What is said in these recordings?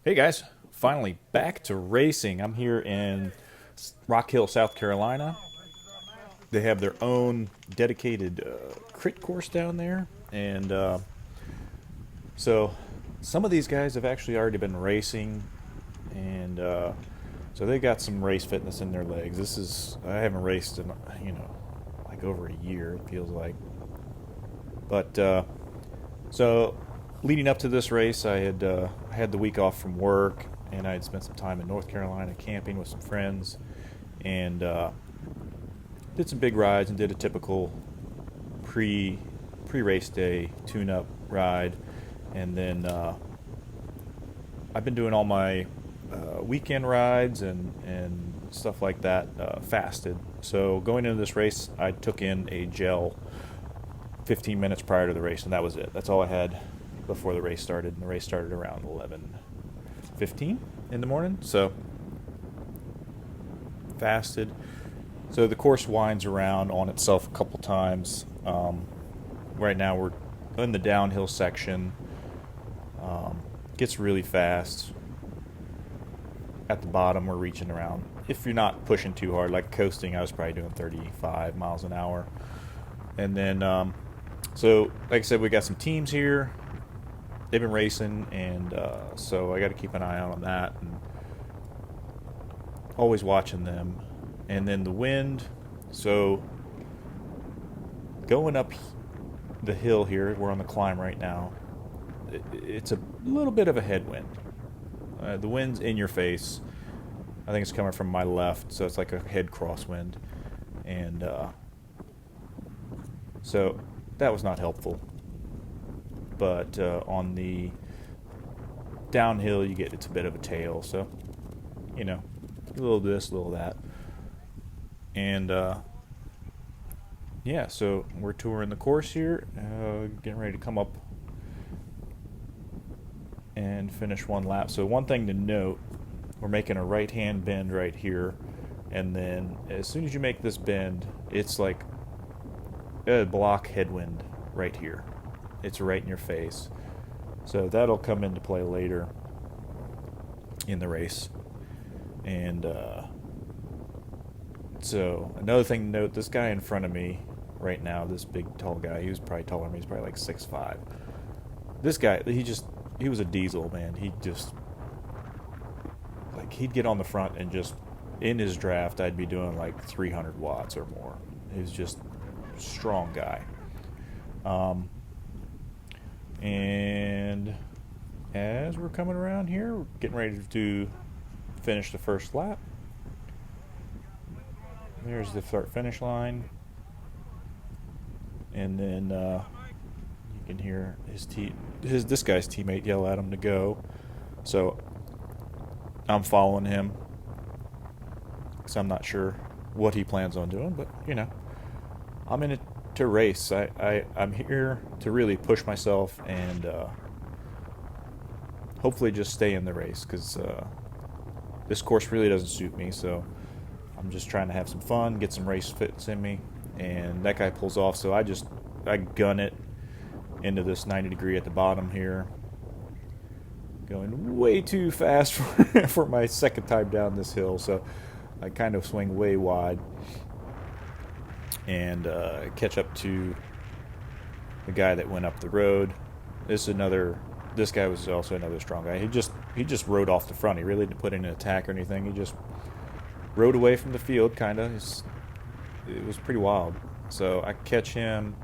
Hey guys, finally back to racing. I'm here in Rock Hill, South Carolina. They have their own dedicated crit course down there, and so some of these guys have actually already been racing, and so they got some race fitness in their legs. I haven't raced in like over a year. It feels like, but so leading up to this race, I had the week off from work, and I had spent some time in North Carolina camping with some friends, and did some big rides and did a typical pre race day tune up ride, and then I've been doing all my weekend rides and stuff like that fasted. So going into this race, I took in a gel 15 minutes prior to the race, and that was it. That's all I had before the race started. And the race started around 11:15 in the morning. So fasted. So the course winds around on itself a couple times. Right now we're in the downhill section. Gets really fast. At the bottom, we're reaching around. If you're not pushing too hard, like coasting, I was probably doing 35 miles an hour. And then, so like I said, we got some teams here. They've been racing, and so I got to keep an eye out on that, and always watching them. And then the wind. So going up the hill here, we're on the climb right now. It's a little bit of a headwind. The wind's in your face. I think it's coming from my left, so it's like a head crosswind, and so that was not helpful. But on the downhill, it's a bit of a tail, so a little this, a little that, and yeah. So we're touring the course here, getting ready to come up and finish one lap. So one thing to note, we're making a right-hand bend right here, and then as soon as you make this bend, it's like a block headwind right here. It's right in your face. So that'll come into play later in the race. And so another thing to note, this guy in front of me right now, this big tall guy, he was probably taller than me, he's probably like 6'5". This guy, he was a diesel, man. He'd get on the front and just, in his draft, I'd be doing like 300 watts or more. He was just a strong guy. And as we're coming around here, we're getting ready to finish the first lap. There's the start finish line. And then you can hear this guy's teammate yell at him to go. So I'm following him because I'm not sure what he plans on doing, but I'm in it to race. I'm here to really push myself and hopefully just stay in the race, because this course really doesn't suit me. So I'm just trying to have some fun, get some race fits in me, and that guy pulls off. So I gun it into this 90 degree at the bottom here, going way too fast for my second time down this hill. So I kind of swing way wide and catch up to the guy that went up the road. This guy was also another strong guy. He just rode off the front. He really didn't put in an attack or anything. He just rode away from the field, kind of. It was pretty wild. So I catch him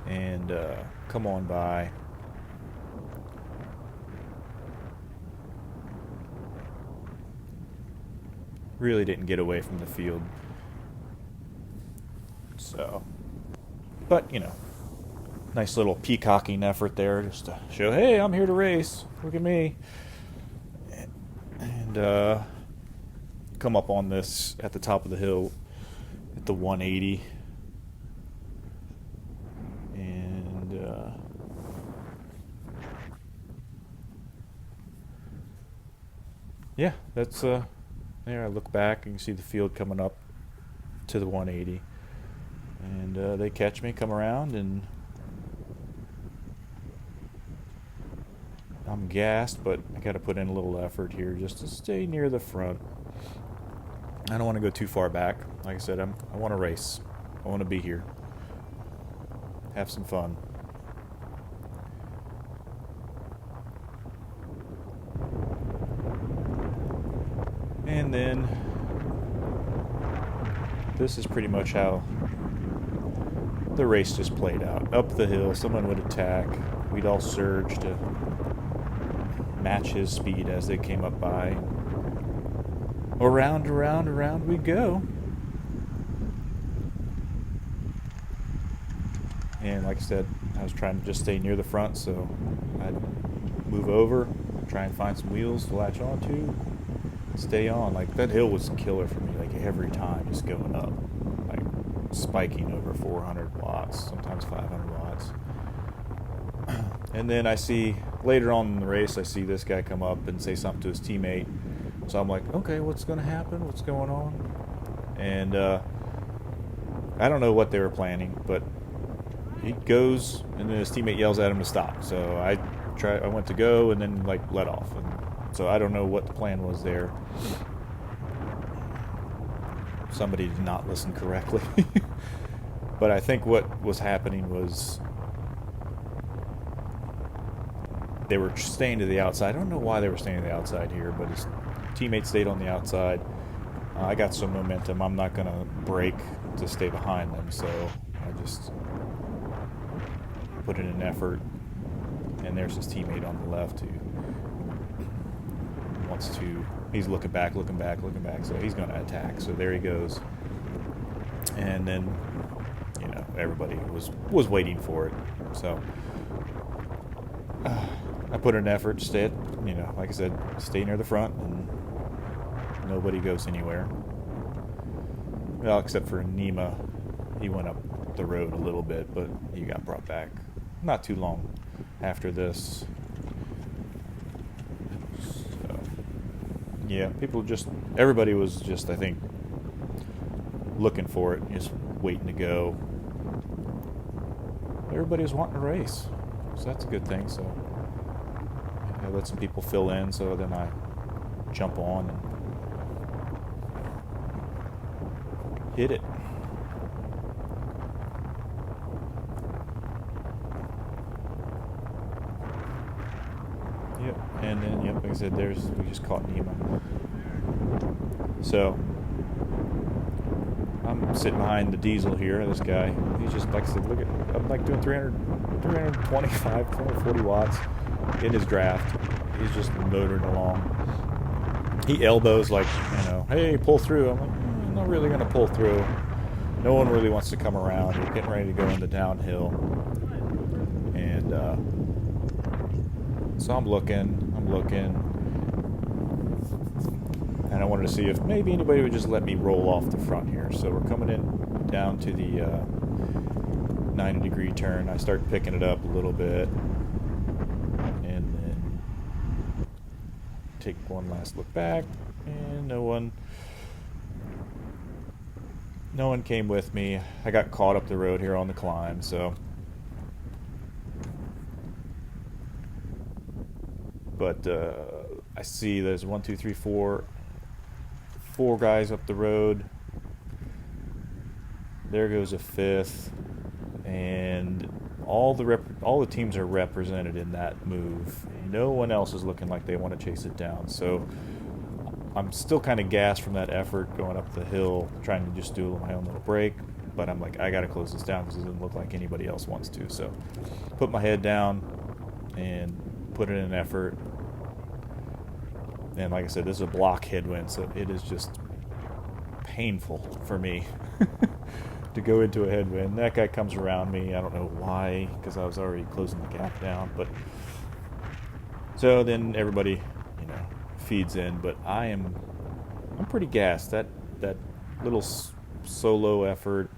and come on by. Really didn't get away from the field. So, but nice little peacocking effort there, just to show, hey, I'm here to race. Look at me. And come up on this at the top of the hill at the 180. And yeah, that's there. I look back and you see the field coming up to the 180. And they catch me, come around, and I'm gassed, but I got to put in a little effort here just to stay near the front. I don't want to go too far back. Like I said, I want to race. I want to be here. Have some fun. And then this is pretty much how the race just played out. Up the hill, someone would attack. We'd all surge to match his speed as they came up by. Around we go. And like I said, I was trying to just stay near the front, so I'd move over, try and find some wheels to latch onto, stay on. Like, that hill was killer for me, like every time, just going up, like spiking over 400 watts, sometimes 500 watts. And then I see, later on in the race, I see this guy come up and say something to his teammate. So I'm like, okay, what's going to happen? What's going on? And I don't know what they were planning, but he goes, and then his teammate yells at him to stop. So I went to go, and then like let off. And so I don't know what the plan was there. Somebody did not listen correctly. But I think what was happening was they were staying to the outside. I don't know why they were staying to the outside here, but his teammate stayed on the outside. I got some momentum. I'm not going to brake to stay behind them, so I just put in an effort. And there's his teammate on the left who wants to, he's looking back, so he's going to attack. So there he goes. And then, you know, everybody was waiting for it. So I put in an effort to stay, you know, like I said, stay near the front, and nobody goes anywhere. Well, except for Nima. He went up the road a little bit, but he got brought back not too long after this. So, yeah, everybody was just, I think, looking for it, just waiting to go. Everybody was wanting to race, so that's a good thing. So I let some people fill in, so then I jump on and hit it. Yep, and then, yep, like I said, we just caught Nemo. So I'm sitting behind the diesel here, this guy. He's just, like I said, look at, I'm like doing 325, 240 watts in his draft. He's just motoring along. He elbows like, you know, hey, pull through. I'm like, I'm not really going to pull through. No one really wants to come around. We're getting ready to go into downhill. And so I'm looking. And I wanted to see if maybe anybody would just let me roll off the front here. So we're coming in down to the 90-degree turn. I start picking it up a little bit. And then take one last look back. And no one came with me. I got caught up the road here on the climb, so. But I see there's 1, 2, 3, 4 guys up the road. There goes a fifth, and all the teams are represented in that move. No one else is looking like they want to chase it down. So I'm still kind of gassed from that effort going up the hill, trying to just do my own little break. But I'm like, I got to close this down because it doesn't look like anybody else wants to. So put my head down and put in an effort. And like I said, this is a block headwind, so it is just painful for me to go into a headwind. That guy comes around me. I don't know why, because I was already closing the gap down. But so then everybody, you know, feeds in. But I'm pretty gassed. That little solo effort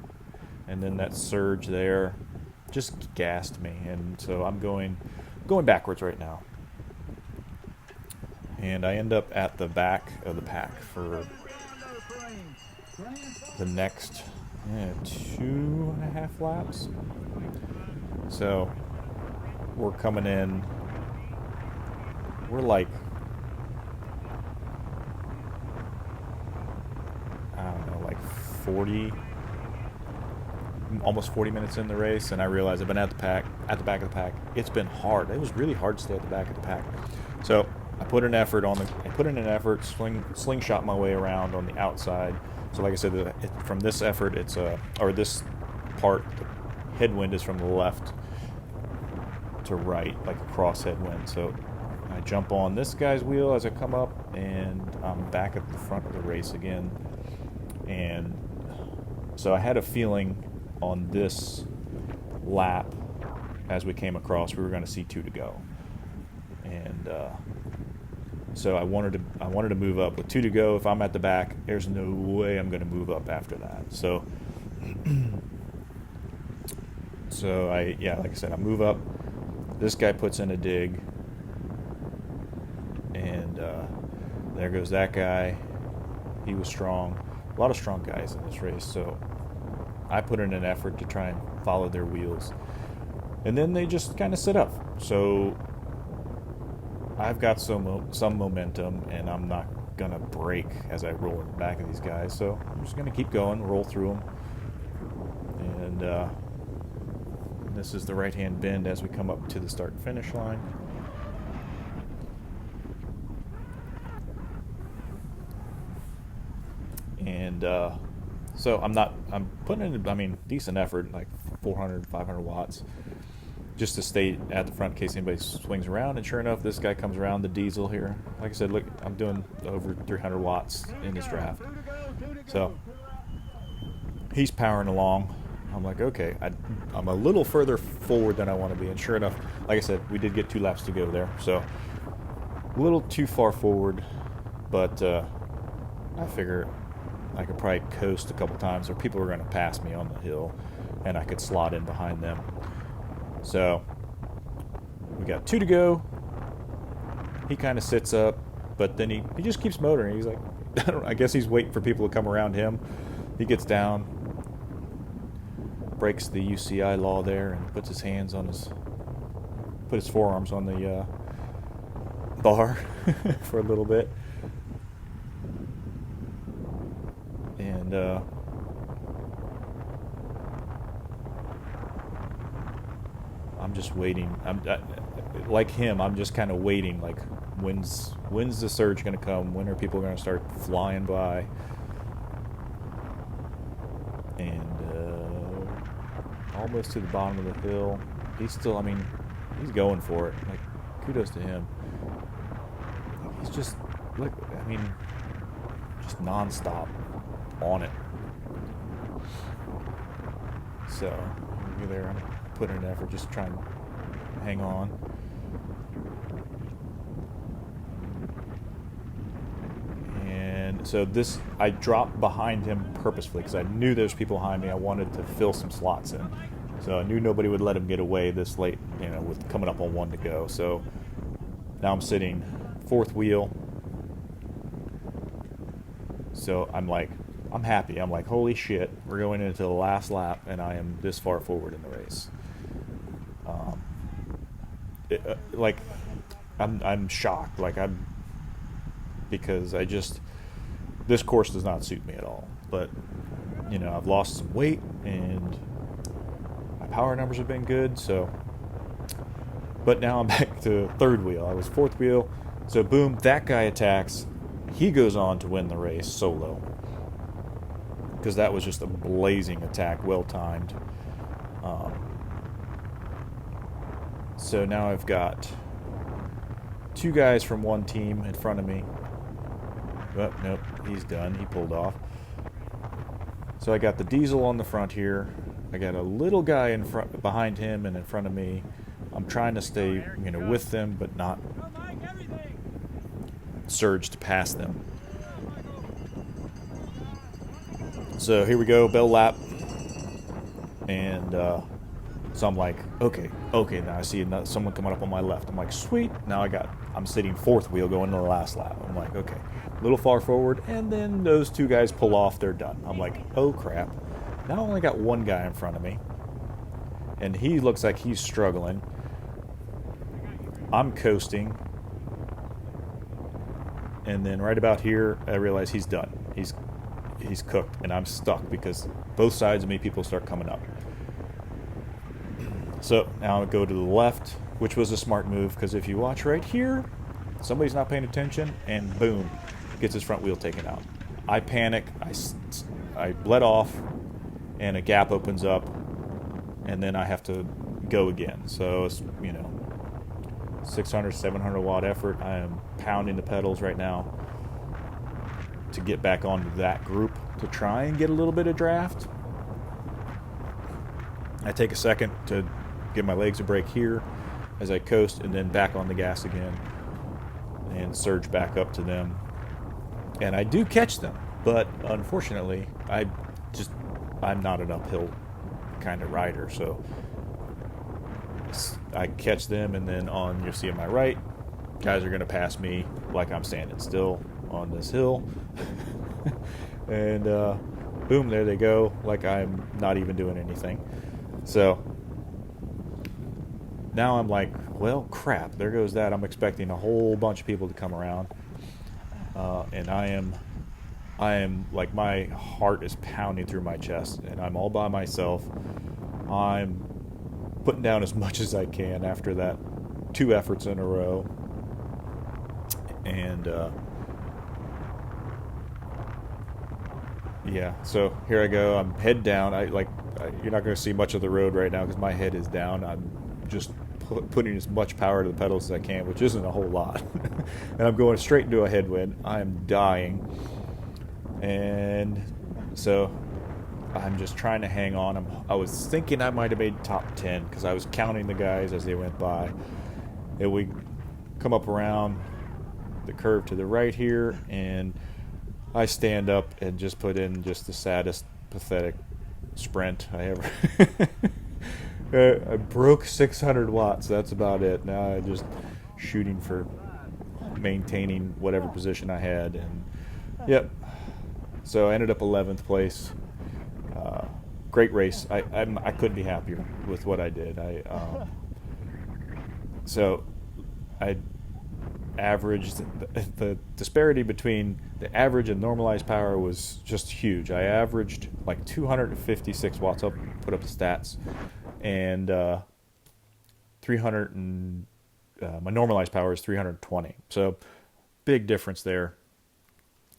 and then that surge there just gassed me. And so I'm going backwards right now. And I end up at the back of the pack for the next 2.5 laps. So we're coming in we're like, I don't know, like 40, almost 40 minutes in the race, and I realized I've been at the back of the pack. It's been hard. It was really hard to stay at the back of the pack. So I put in an effort, slingshot my way around on the outside. So like I said, from this effort, or this part, the headwind is from the left to right, like a cross headwind. So I jump on this guy's wheel as I come up, and I'm back at the front of the race again. And so I had a feeling on this lap, as we came across, we were going to see 2 to go. And so I wanted to move up with 2 to go. If I'm at the back, there's no way I'm going to move up after that. So like I said, I move up. This guy puts in a dig, and there goes that guy. He was strong. A lot of strong guys in this race, so I put in an effort to try and follow their wheels. And then they just kind of sit up. So I've got some momentum, and I'm not going to break as I roll in the back of these guys. So I'm just going to keep going, roll through them. And this is the right-hand bend as we come up to the start-finish line. And so I'm putting in, decent effort, like 400, 500 watts, just to stay at the front in case anybody swings around. And sure enough, this guy comes around, the diesel here. Like I said, look, I'm doing over 300 watts in this draft. So he's powering along. I'm like, okay, I'm a little further forward than I want to be. And sure enough, like I said, we did get 2 laps to go there. So a little too far forward, but I figure I could probably coast a couple times, or people were going to pass me on the hill, and I could slot in behind them. So we got 2 to go. He kind of sits up, but then he just keeps motoring. He's like, I guess he's waiting for people to come around him. He gets down, breaks the UCI law there, and puts his hands on put his forearms on the bar for a little bit. And I'm just waiting. Like him, I'm just kind of waiting. Like, when's the surge going to come? When are people going to start flying by? And almost to the bottom of the hill. He's still, he's going for it. Like, kudos to him. He's just, just nonstop on it. So there, I'm putting an effort, just trying to hang on. And so I dropped behind him purposefully because I knew there's people behind me. I wanted to fill some slots in, so I knew nobody would let him get away this late, with coming up on 1 to go. So now I'm sitting 4th wheel. So I'm happy. I'm like, holy shit, we're going into the last lap, and I am this far forward in the race. I'm shocked. Because this course does not suit me at all. But, I've lost some weight, and my power numbers have been good, so. But now I'm back to 3rd wheel. I was 4th wheel. So boom, that guy attacks. He goes on to win the race solo, because that was just a blazing attack, well timed. So now I've got 2 guys from one team in front of me. Oh, nope, he's done. He pulled off. So I got the diesel on the front here. I got a little guy behind him and in front of me. I'm trying to stay, with them, but not surge to pass them. So here we go, bell lap. And so I'm like, okay, now I see someone coming up on my left. I'm like, sweet, now I'm sitting 4th wheel going to the last lap. I'm like, okay, a little far forward, and then those 2 guys pull off, they're done. I'm like, oh crap. Now I only got 1 guy in front of me, and he looks like he's struggling. I'm coasting. and then right about here, I realize he's done. He's cooked, and I'm stuck because both sides of me, people start coming up. So now I go to the left, which was a smart move, because if you watch right here, somebody's not paying attention, and boom, gets his front wheel taken out. I panic. I let off, and a gap opens up, and then I have to go again. So it's 600, 700 watt effort. I am pounding the pedals right now to get back onto that group to try and get a little bit of draft. I take a second to give my legs a break here as I coast, and then back on the gas again and surge back up to them. And I do catch them, but unfortunately, I'm not an uphill kind of rider, so I catch them, and then you'll see on my right, guys are going to pass me like I'm standing still on this hill. And boom, there they go, like I'm not even doing anything. So now I'm like, well, crap, there goes that. I'm expecting a whole bunch of people to come around. And I am like, my heart is pounding through my chest, and I'm all by myself. I'm putting down as much as I can after that 2 efforts in a row. And yeah, so here I go. I'm head down. You're not going to see much of the road right now because my head is down. I'm just putting as much power to the pedals as I can, which isn't a whole lot. And I'm going straight into a headwind. I'm dying. And so I'm just trying to hang on. I was thinking I might have made top 10 because I was counting the guys as they went by. And we come up around the curve to the right here, and I stand up and just put in just the saddest, pathetic sprint I ever. I broke 600 watts. That's about it. Now I'm just shooting for maintaining whatever position I had, and yep. So I ended up 11th place. Great race. I couldn't be happier with what I did. So I averaged the disparity between the average and normalized power was just huge. I averaged like 256 watts. I'll put up the stats, and 300 and my normalized power is 320. So big difference there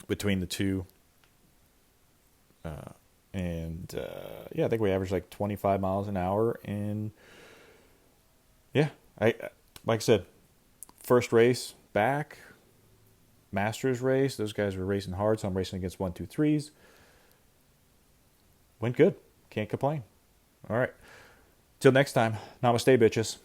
between the two. Yeah, I think we averaged like 25 miles an hour, and yeah, like I said, first race back, Masters race, those guys were racing hard, so I'm racing against 1, 2, 3s. Went good. Can't complain. All right. Till next time. Namaste, bitches.